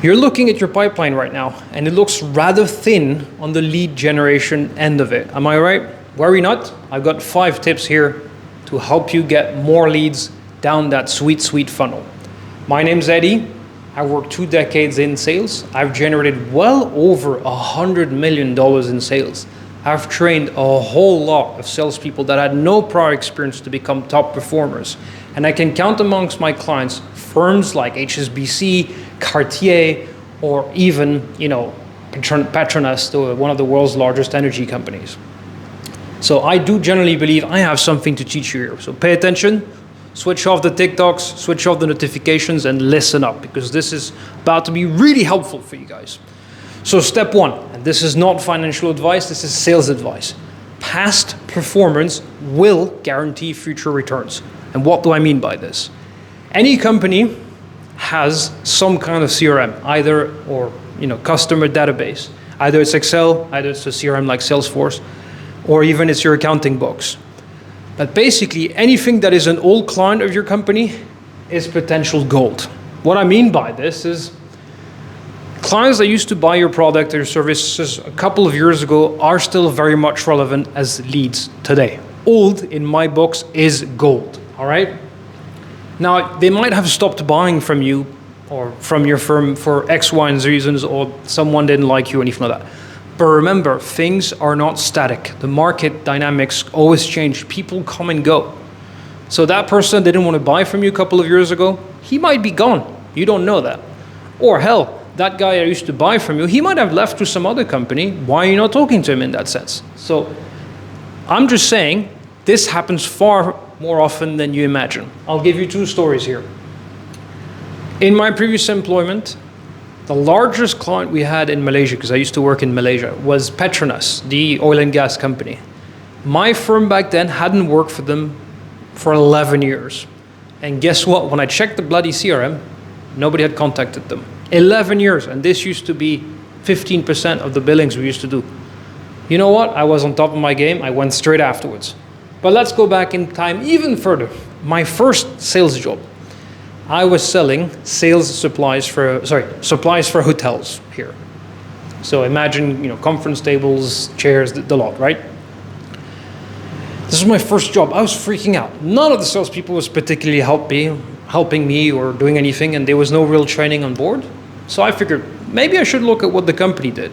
You're looking at your pipeline right now, and it looks rather thin on the lead generation end of it. Am I right? Worry not. I've got 5 tips here to help you get more leads down that sweet, sweet funnel. My name's Eddie. I worked 2 decades in sales. I've generated well over $100 million in sales. I've trained a whole lot of salespeople that had no prior experience to become top performers. And I can count amongst my clients firms like HSBC, Cartier, or even, Petronas, one of the world's largest energy companies. So I do generally believe I have something to teach you here. So pay attention, switch off the TikToks, switch off the notifications, and listen up, because this is about to be really helpful for you guys. So step 1, and this is not financial advice, this is sales advice. Past performance will guarantee future returns. And what do I mean by this? Any company has some kind of CRM, customer database. Either it's Excel, either it's a CRM like Salesforce, or even it's your accounting books. But basically, anything that is an old client of your company is potential gold. What I mean by this is clients that used to buy your product or services a couple of years ago are still very much relevant as leads today. Old, in my books, is gold, all right? Now, they might have stopped buying from you or from your firm for X, Y, and Z reasons, or someone didn't like you or anything like that. But remember, things are not static. The market dynamics always change. People come and go. So that person didn't want to buy from you a couple of years ago, he might be gone. You don't know that. Or hell, that guy that used to buy from you, he might have left to some other company. Why are you not talking to him in that sense? So I'm just saying, this happens far more often than you imagine. I'll give you 2 stories here. In my previous employment, the largest client we had in Malaysia, because I used to work in Malaysia, was Petronas, the oil and gas company. My firm back then hadn't worked for them for 11 years. And guess what? When I checked the bloody CRM, nobody had contacted them. 11 years, and this used to be 15% of the billings we used to do. You know what? I was on top of my game. I went straight afterwards. But let's go back in time even further. My first sales job, I was selling supplies for hotels here. So imagine, conference tables, chairs, the lot, right? This was my first job. I was freaking out. None of the salespeople was particularly helping me or doing anything, and there was no real training on board. So I figured maybe I should look at what the company did.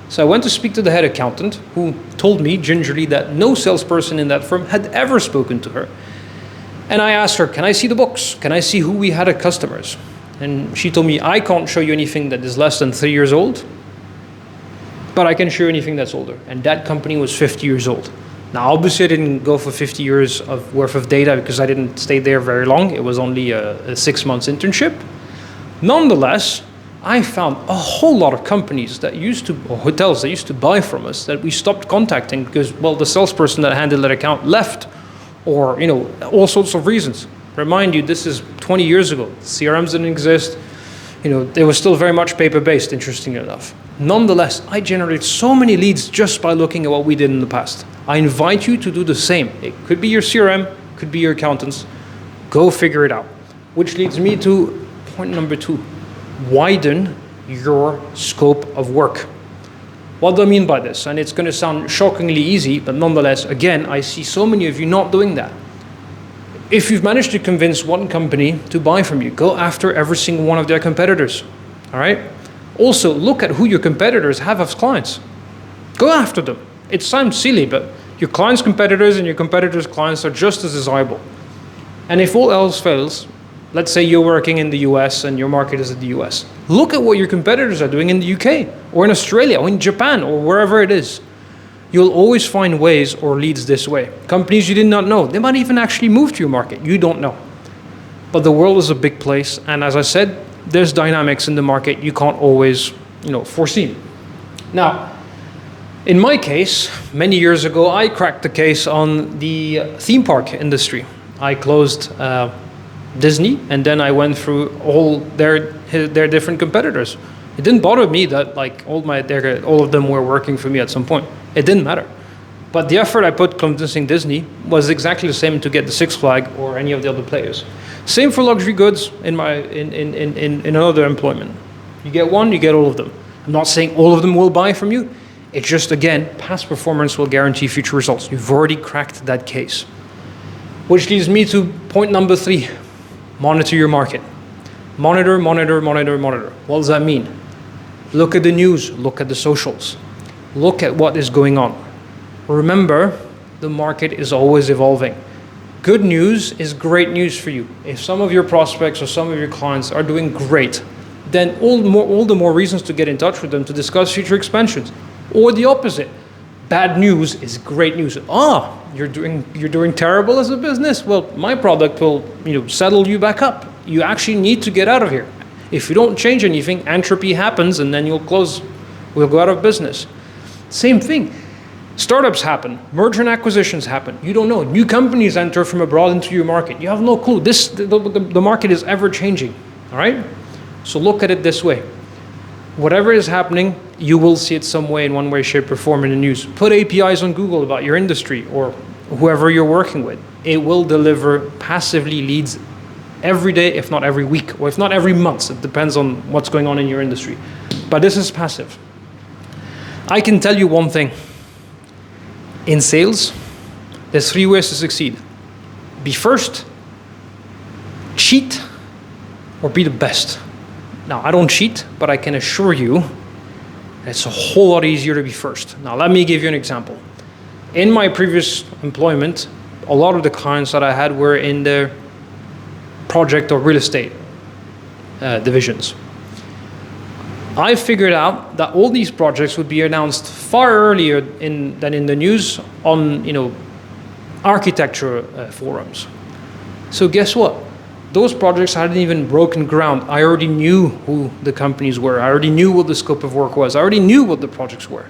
So I went to speak to the head accountant, who told me gingerly that no salesperson in that firm had ever spoken to her. And I asked her, can I see the books? Can I see who we had as customers? And she told me, I can't show you anything that is less than 3 years old, but I can show you anything that's older. And that company was 50 years old. Now, obviously, I didn't go for 50 years worth of data because I didn't stay there very long. It was only a 6 months internship. Nonetheless, I found a whole lot of companies or hotels that used to buy from us that we stopped contacting because, the salesperson that handled that account left, or, all sorts of reasons. Remind you, this is 20 years ago. CRMs didn't exist. They were still very much paper-based, interestingly enough. Nonetheless, I generated so many leads just by looking at what we did in the past. I invite you to do the same. It could be your CRM, could be your accountants. Go figure it out. Which leads me to point number 2. Widen your scope of work. What do I mean by this? And it's going to sound shockingly easy, but nonetheless, again, I see so many of you not doing that. If you've managed to convince one company to buy from you, go after every single one of their competitors. All right? Also, look at who your competitors have as clients. Go after them. It sounds silly, but your clients' competitors and your competitors' clients are just as desirable. And if all else fails, let's say you're working in the US and your market is in the US. Look at what your competitors are doing in the UK or in Australia or in Japan or wherever it is. You'll always find ways or leads this way. Companies you did not know, they might even actually move to your market. You don't know. But the world is a big place. And as I said, there's dynamics in the market you can't always, foresee. Now, in my case, many years ago, I cracked the case on the theme park industry. I closed Disney, and then I went through all their different competitors. It didn't bother me that all of them were working for me at some point. It didn't matter. But the effort I put convincing Disney was exactly the same to get the Six Flags or any of the other players. Same for luxury goods in another employment. You get one, you get all of them. I'm not saying all of them will buy from you. It's just, again, past performance will guarantee future results. You've already cracked that case. Which leads me to point number 3. Monitor your market. Monitor, monitor, monitor, monitor. What does that mean? Look at the news. Look at the socials. Look at what is going on. Remember, the market is always evolving. Good news is great news for you. If some of your prospects or some of your clients are doing great, then all the more reasons to get in touch with them to discuss future expansions. Or the opposite. Bad news is great news. You're doing terrible as a business. Well, my product will, settle you back up. You actually need to get out of here. If you don't change anything, entropy happens, and then we'll go out of business. Same thing. Startups happen. Merger and acquisitions happen. You don't know. New companies enter from abroad into your market. You have no clue. The market is ever changing. All right? So look at it this way. Whatever is happening, you will see it some way, in one way, shape, or form in the news. Put APIs on Google about your industry or whoever you're working with. It will deliver passively leads every day, if not every week, or if not every month. It depends on what's going on in your industry. But this is passive. I can tell you one thing. In sales, there's 3 ways to succeed. Be first, cheat, or be the best. Now, I don't cheat, but I can assure you it's a whole lot easier to be first. Now, let me give you an example. In my previous employment, a lot of the clients that I had were in the project or real estate divisions. I figured out that all these projects would be announced far earlier than in the news on, architecture forums. So guess what? Those projects hadn't even broken ground. I already knew who the companies were. I already knew what the scope of work was. I already knew what the projects were.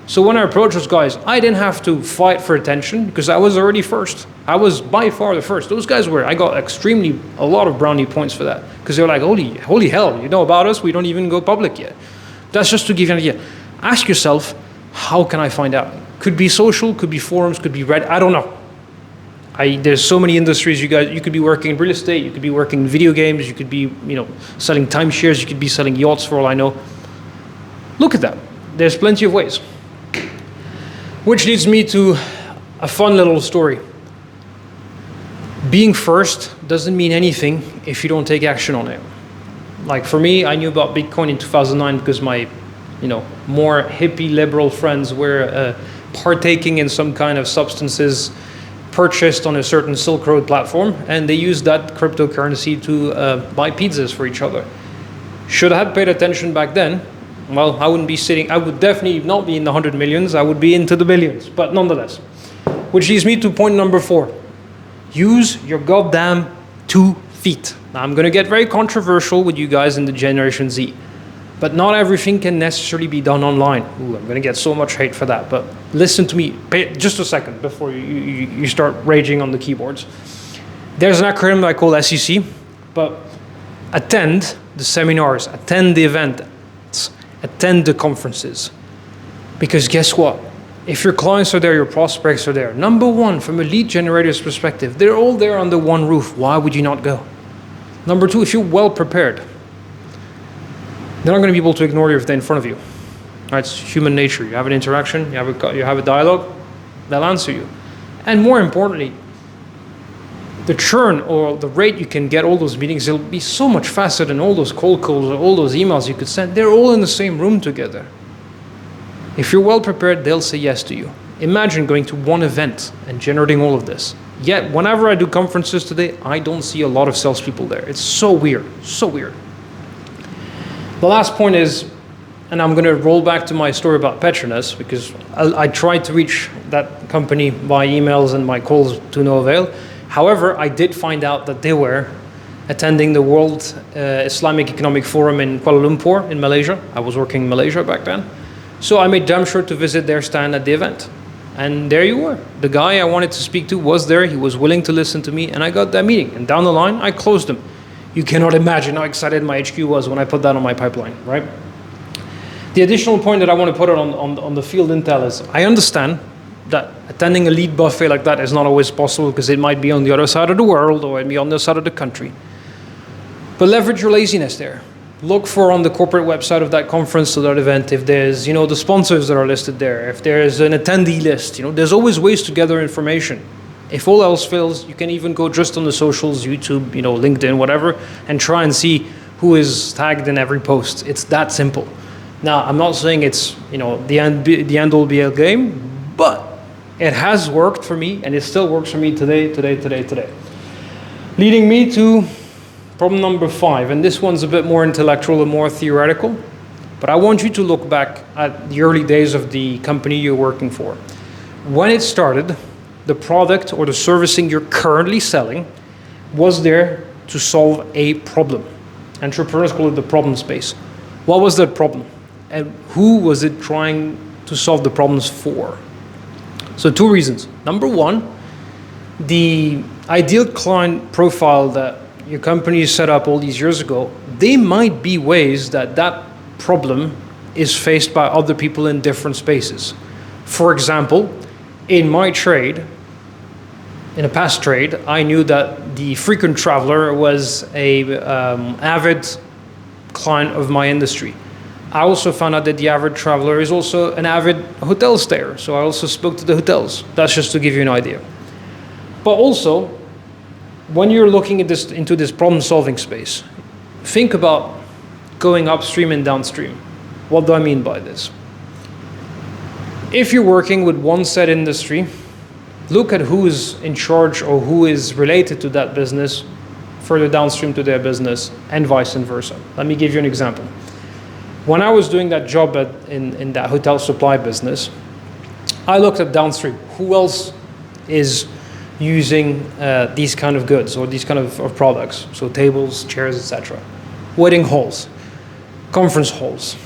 So when I approached those guys, I didn't have to fight for attention because I was already first. I was by far the first. Those guys were. I got a lot of brownie points for that because they're like, holy hell, you know about us? We don't even go public yet. That's just to give you an idea. Ask yourself, how can I find out? Could be social, could be forums, could be Reddit. I don't know. There's so many industries you could be working in real estate, you could be working in video games, you could be selling timeshares, you could be selling yachts for all I know. Look at that. There's plenty of ways. Which leads me to a fun little story. Being first doesn't mean anything if you don't take action on it. Like for me, I knew about Bitcoin in 2009 because my more hippie liberal friends were partaking in some kind of substances purchased on a certain Silk Road platform, and they used that cryptocurrency to buy pizzas for each other. Should I have paid attention back then? Well, I would definitely not be in the 100 millions, I would be into the billions, but nonetheless. Which leads me to point number 4. Use your goddamn 2 feet. Now, I'm going to get very controversial with you guys in the Generation Z. But not everything can necessarily be done online. Ooh, I'm going to get so much hate for that. But listen to me, just a second before you start raging on the keyboards. There's an acronym I call SEC, but attend the seminars, attend the events, attend the conferences. Because guess what? If your clients are there, your prospects are there. Number 1, from a lead generator's perspective, they're all there under one roof. Why would you not go? Number 2, if you're well prepared, they're not going to be able to ignore you if they're in front of you. Right? It's human nature. You have an interaction, you have a dialogue, they'll answer you. And more importantly, the churn or the rate you can get all those meetings, it'll be so much faster than all those cold calls or all those emails you could send. They're all in the same room together. If you're well prepared, they'll say yes to you. Imagine going to one event and generating all of this. Yet, whenever I do conferences today, I don't see a lot of salespeople there. It's so weird, so weird. The last point is, and I'm going to roll back to my story about Petronas, because I tried to reach that company by emails and my calls to no avail. However, I did find out that they were attending the World Islamic Economic Forum in Kuala Lumpur in Malaysia. I was working in Malaysia back then. So I made damn sure to visit their stand at the event. And there you were. The guy I wanted to speak to was there. He was willing to listen to me, and I got that meeting. And down the line, I closed him. You cannot imagine how excited my HQ was when I put that on my pipeline, right? The additional point that I want to put on the field intel is, I understand that attending a lead buffet like that is not always possible because it might be on the other side of the world or it might be on the other side of the country. But leverage your laziness there. look for on the corporate website of that conference or that event if there's, the sponsors that are listed there, if there's an attendee list, there's always ways to gather information. If all else fails, you can even go just on the socials, YouTube, LinkedIn, whatever, and try and see who is tagged in every post. It's that simple. Now, I'm not saying it's, the end all be all game, but it has worked for me, and it still works for me today. Leading me to problem number 5, and this one's a bit more intellectual and more theoretical, but I want you to look back at the early days of the company you're working for. When it started, the product or the servicing you're currently selling was there to solve a problem. Entrepreneurs call it the problem space. What was that problem? And who was it trying to solve the problems for? So 2 reasons. Number 1, the ideal client profile that your company set up all these years ago, they might be ways that problem is faced by other people in different spaces. For example, in my trade, in a past trade, I knew that the frequent traveler was a avid client of my industry. I also found out that the avid traveler is also an avid hotel stayer, so I also spoke to the hotels. That's just to give you an idea. But also, when you're looking at into this problem-solving space, think about going upstream and downstream. What do I mean by this? If you're working with one set industry, look at who is in charge or who is related to that business further downstream to their business, and vice versa. Let me give you an example. When I was doing that job in that hotel supply business, I looked at downstream. Who else is using these kind of goods or these kind of products? So tables, chairs, etc. Wedding halls, conference halls.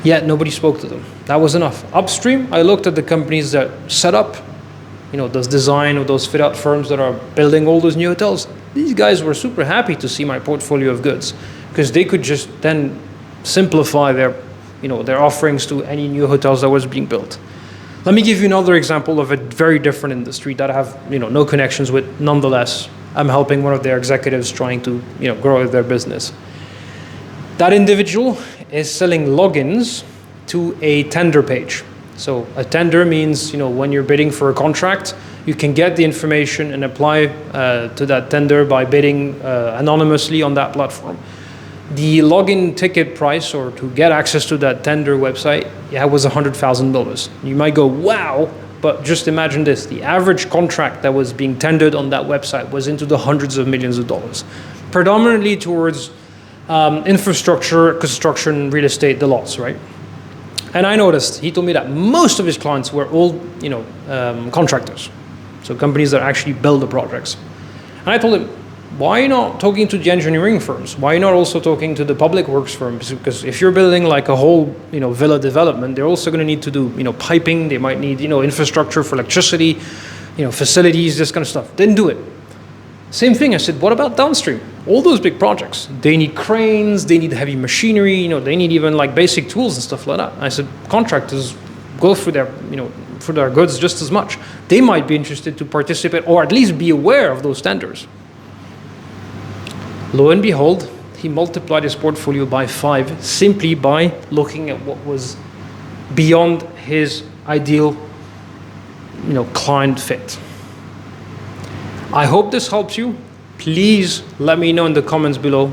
Yet nobody spoke to them. That was enough. Upstream, I looked at the companies that set up, those design or those fit-out firms that are building all those new hotels. These guys were super happy to see my portfolio of goods because they could just then simplify their offerings to any new hotels that was being built. Let me give you another example of a very different industry that I have no connections with. Nonetheless, I'm helping one of their executives trying to grow their business. That individual is selling logins to a tender page. So a tender means when you're bidding for a contract, you can get the information and apply to that tender by bidding anonymously on that platform. The login ticket price, or to get access to that tender website, was $100,000. You might go, wow, but just imagine this. The average contract that was being tendered on that website was into the hundreds of millions of dollars, predominantly towards infrastructure, construction, real estate, the lots, right? And I noticed, he told me that most of his clients were all, contractors. So companies that actually build the projects. And I told him, why are you not talking to the engineering firms? Why are you not also talking to the public works firms? Because if you're building like a whole, villa development, they're also going to need to do, piping. They might need, infrastructure for electricity, facilities, this kind of stuff. Didn't do it. Same thing. I said, what about downstream? All those big projects, they need cranes, they need heavy machinery, they need even like basic tools and stuff like that. I said, contractors go for their, for their goods just as much. They might be interested to participate or at least be aware of those tenders. Lo and behold, he multiplied his portfolio by 5 simply by looking at what was beyond his ideal, client fit. I hope this helps you. Please let me know in the comments below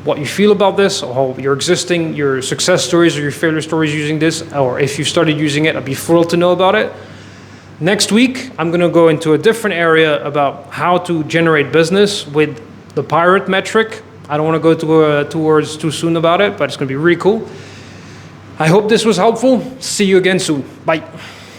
what you feel about this, or how your success stories or your failure stories using this, or if you started using it, I'd be thrilled to know about it. Next week, I'm going to go into a different area about how to generate business with the pirate metric. I don't want to go towards too soon about it, but it's going to be really cool. I hope this was helpful. See you again soon. Bye.